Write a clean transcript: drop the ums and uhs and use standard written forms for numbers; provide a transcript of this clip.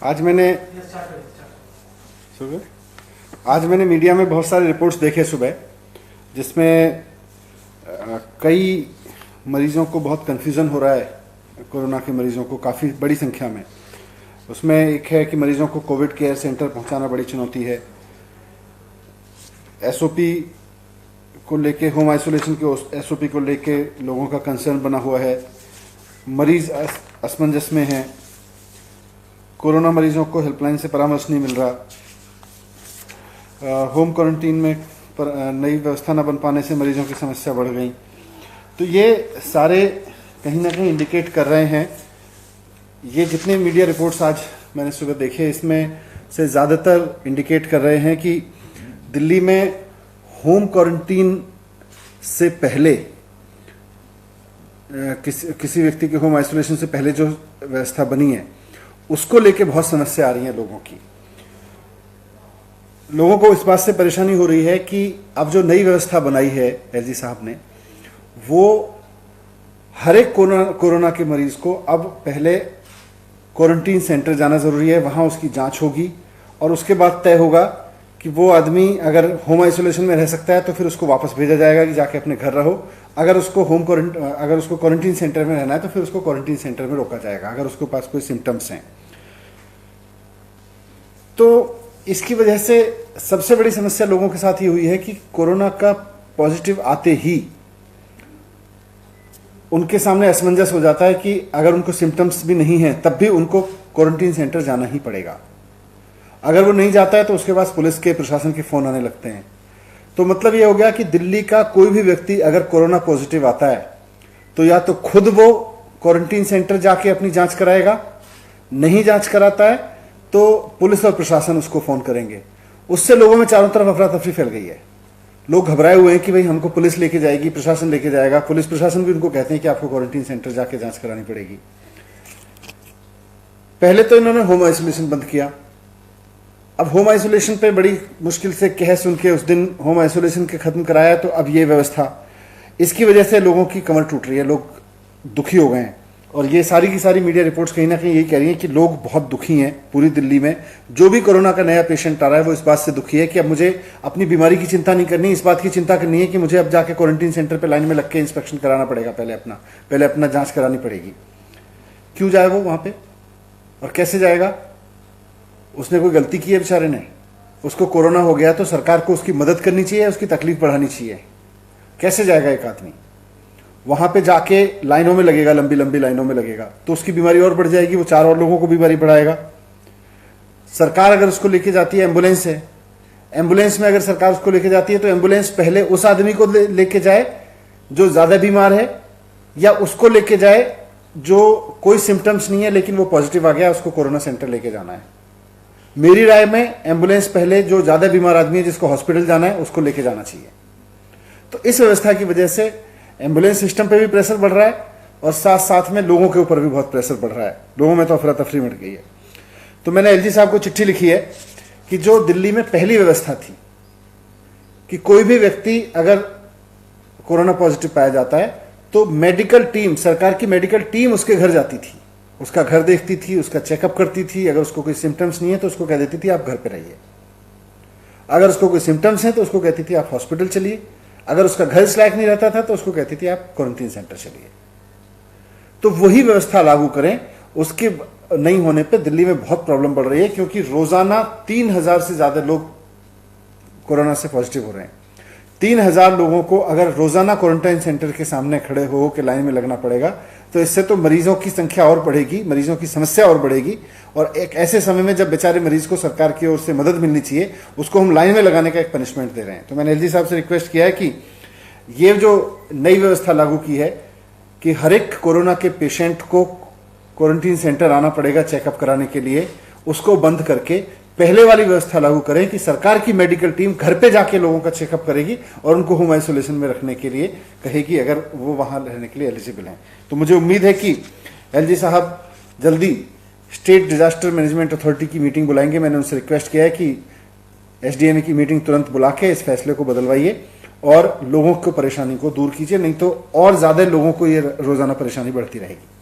आज मैंने मीडिया में बहुत सारे रिपोर्ट्स देखे सुबह, जिसमें कई मरीजों को बहुत कन्फ्यूज़न हो रहा है। कोरोना के मरीजों को काफ़ी बड़ी संख्या में, उसमें एक है कि मरीजों को कोविड केयर सेंटर पहुंचाना बड़ी चुनौती है। एसओपी को लेके, होम आइसोलेशन के एसओपी को लेके लोगों का कंसर्न बना हुआ है। मरीज असमंजस में हैं। कोरोना मरीजों को हेल्पलाइन से परामर्श नहीं मिल रहा। होम क्वारंटीन में नई व्यवस्था न बन पाने से मरीजों की समस्या बढ़ गई। तो ये सारे कहीं ना कहीं इंडिकेट कर रहे हैं, ये जितने मीडिया रिपोर्ट्स आज मैंने सुबह देखे, इसमें से ज़्यादातर इंडिकेट कर रहे हैं कि दिल्ली में होम क्वारंटीन से पहले, किसी व्यक्ति के होम आइसोलेशन से पहले जो व्यवस्था बनी है, उसको लेके बहुत समस्या आ रही है लोगों की। लोगों को इस बात से परेशानी हो रही है कि अब जो नई व्यवस्था बनाई है एलजी साहब ने, वो हर एक कोरोना के मरीज को अब पहले क्वारंटीन सेंटर जाना ज़रूरी है, वहाँ उसकी जांच होगी और उसके बाद तय होगा कि वो आदमी अगर होम आइसोलेशन में रह सकता है तो फिर उसको वापस भेजा जाएगा कि जाके अपने घर रहो। अगर उसको क्वारंटीन सेंटर में रहना है तो फिर उसको क्वारंटीन सेंटर में रोका जाएगा अगर उसके पास कोई सिम्टम्स हैं। तो इसकी वजह से सबसे बड़ी समस्या लोगों के साथ ये हुई है कि कोरोना का पॉजिटिव आते ही उनके सामने असमंजस हो जाता है कि अगर उनको सिम्टम्स भी नहीं हैं तब भी उनको क्वारंटीन सेंटर जाना ही पड़ेगा। अगर वो नहीं जाता है तो उसके पास पुलिस के, प्रशासन के फोन आने लगते हैं। तो मतलब ये हो गया कि दिल्ली का कोई भी व्यक्ति अगर कोरोना पॉजिटिव आता है तो या तो खुद वो क्वारंटीन सेंटर जाके अपनी जांच कराएगा, नहीं जांच कराता है तो पुलिस और प्रशासन उसको फोन करेंगे। उससे लोगों में चारों तरफ अफरा तफरी फैल गई है। लोग घबराए हुए हैं कि भाई हमको पुलिस लेके जाएगी, प्रशासन लेके जाएगा। पुलिस प्रशासन भी उनको कहते हैं कि आपको क्वारंटीन सेंटर जाके जांच करानी पड़ेगी। पहले तो इन्होंने होम आइसोलेशन बंद किया। अब होम आइसोलेशन पे बड़ी मुश्किल से कह सुन के उस दिन होम आइसोलेशन के खत्म कराया, तो अब ये व्यवस्था, इसकी वजह से लोगों की कमर टूट रही है, लोग दुखी हो गए हैं। और ये सारी की सारी मीडिया रिपोर्ट्स कहीं ना कहीं यही कह रही हैं कि लोग बहुत दुखी हैं। पूरी दिल्ली में जो भी कोरोना का नया पेशेंट आ रहा है वो इस बात से दुखी है कि अब मुझे अपनी बीमारी की चिंता नहीं करनी, इस बात की चिंता करनी है कि मुझे अब जाके क्वारंटीन सेंटर पे लाइन में लग के इंस्पेक्शन कराना पड़ेगा, पहले अपना जांच करानी पड़ेगी। क्यों जाए वो वहां पे और कैसे जाएगा? उसने कोई गलती की है बेचारे ने? उसको कोरोना हो गया तो सरकार को उसकी मदद करनी चाहिए, उसकी तकलीफ बढ़ानी चाहिए। कैसे जाएगा एक आदमी वहां पे? जाके लाइनों में लगेगा, लंबी लंबी लाइनों में लगेगा तो उसकी बीमारी और बढ़ जाएगी, वो 4 और लोगों को बीमारी बढ़ाएगा। सरकार अगर उसको लेके जाती है, एम्बुलेंस है, एम्बुलेंस में अगर सरकार उसको लेके जाती है तो एम्बुलेंस पहले उस आदमी को लेके जाए जो ज्यादा बीमार है, या उसको लेके जाए जो कोई सिम्टम्स नहीं है लेकिन वो पॉजिटिव आ गया, उसको कोरोना सेंटर लेके जाना है। मेरी राय में एम्बुलेंस पहले जो ज्यादा बीमार आदमी है जिसको हॉस्पिटल जाना है उसको लेके जाना चाहिए। तो इस व्यवस्था की वजह से एम्बुलेंस सिस्टम पे भी प्रेशर बढ़ रहा है और साथ साथ में लोगों के ऊपर भी बहुत प्रेशर बढ़ रहा है। लोगों में तो अफरा तफरी मच गई है। तो मैंने एलजी साहब को चिट्ठी लिखी है कि जो दिल्ली में पहली व्यवस्था थी कि कोई भी व्यक्ति अगर कोरोना पॉजिटिव पाया जाता है तो मेडिकल टीम, सरकार की मेडिकल टीम उसके घर जाती थी, उसका घर देखती थी, उसका चेकअप करती थी। अगर उसको कोई सिम्टम्स नहीं है तो उसको कह देती थी आप घर पे रहिए। अगर उसको कोई सिम्टम्स हैं तो उसको कहती थी आप हॉस्पिटल चलिए। अगर उसका घर इस लायक नहीं रहता था तो उसको कहती थी आप क्वारंटीन सेंटर चलिए। तो वही व्यवस्था लागू करें। उसके नहीं होने पे दिल्ली में बहुत प्रॉब्लम बढ़ रही है, क्योंकि रोजाना 3000 से ज्यादा लोग कोरोना से पॉजिटिव हो रहे हैं। 3000 लोगों को अगर रोजाना क्वारंटाइन सेंटर के सामने खड़े हो के लाइन में लगना पड़ेगा तो इससे तो मरीजों की संख्या और बढ़ेगी, मरीजों की समस्या और बढ़ेगी। और एक ऐसे समय में जब बेचारे मरीज को सरकार की ओर से मदद मिलनी चाहिए, उसको हम लाइन में लगाने का एक पनिशमेंट दे रहे हैं। तो मैंने एलजी साहब से रिक्वेस्ट किया है कि ये जो नई व्यवस्था लागू की है कि हर एक कोरोना के पेशेंट को क्वारंटीन सेंटर आना पड़ेगा चेकअप कराने के लिए, उसको बंद करके पहले वाली व्यवस्था लागू करें कि सरकार की मेडिकल टीम घर पे जाके लोगों का चेकअप करेगी और उनको होम आइसोलेशन में रखने के लिए कहेगी अगर वो वहां रहने के लिए एलिजिबल हैं। तो मुझे उम्मीद है कि एलजी साहब जल्दी स्टेट डिजास्टर मैनेजमेंट अथॉरिटी की मीटिंग बुलाएंगे। मैंने उनसे रिक्वेस्ट किया है कि एसडीएमए की मीटिंग तुरंत बुला के इस फैसले को बदलवाइए और लोगों को परेशानी को दूर कीजिए, नहीं तो और ज्यादा लोगों को ये रोजाना परेशानी बढ़ती रहेगी।